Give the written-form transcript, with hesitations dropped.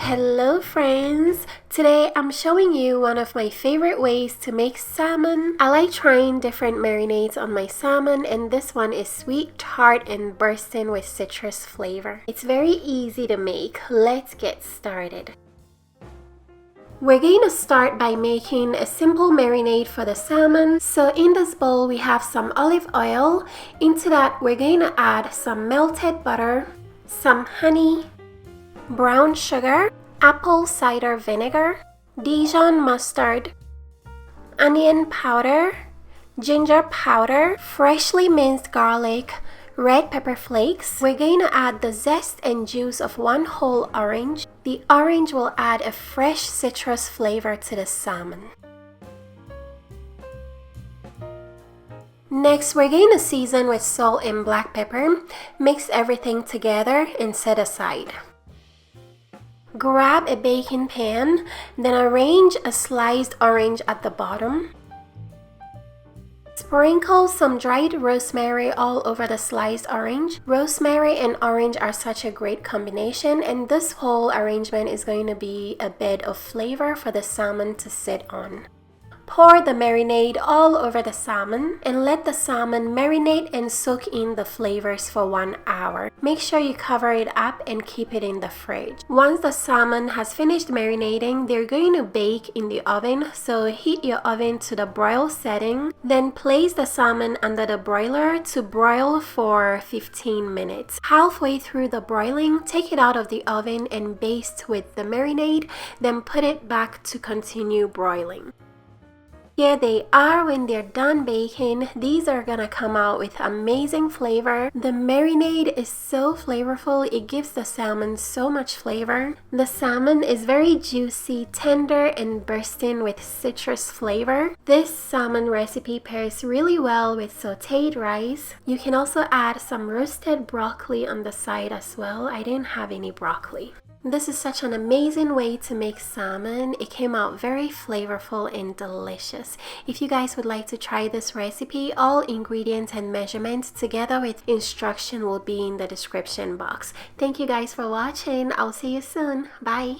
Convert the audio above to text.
Hello friends! Today I'm showing you one of my favorite ways to make salmon. I like trying different marinades on my salmon, and this one is sweet, tart, and bursting with citrus flavor. It's very easy to make. Let's get started. We're going to start by making a simple marinade for the salmon. So in this bowl we have some olive oil. Into that we're going to add some melted butter, some honey, brown sugar, apple cider vinegar, Dijon mustard, onion powder, ginger powder, freshly minced garlic, red pepper flakes. We're going to add the zest and juice of one whole orange. The orange will add a fresh citrus flavor to the salmon. Next, we're going to season with salt and black pepper. Mix everything together and set aside. Grab a baking pan, then arrange a sliced orange at the bottom. Sprinkle some dried rosemary all over the sliced orange. Rosemary and orange are such a great combination, and this whole arrangement is going to be a bed of flavor for the salmon to sit on. Pour the marinade all over the salmon and let the salmon marinate and soak in the flavors for 1 hour. Make sure you cover it up and keep it in the fridge. Once the salmon has finished marinating, they're going to bake in the oven, so heat your oven to the broil setting. Then place the salmon under the broiler to broil for 15 minutes. Halfway through the broiling, take it out of the oven and baste with the marinade, then put it back to continue broiling. Here they are when they're done baking. These are gonna come out with amazing flavor. The marinade is so flavorful, it gives the salmon so much flavor. The salmon is very juicy, tender, and bursting with citrus flavor. This salmon recipe pairs really well with sauteed rice. You can also add some roasted broccoli on the side as well. I didn't have any broccoli. This is such an amazing way to make salmon. It came out very flavorful and delicious. If you guys would like to try this recipe, all ingredients and measurements together with instruction will be in the description box. Thank you guys for watching. I'll see you soon. Bye.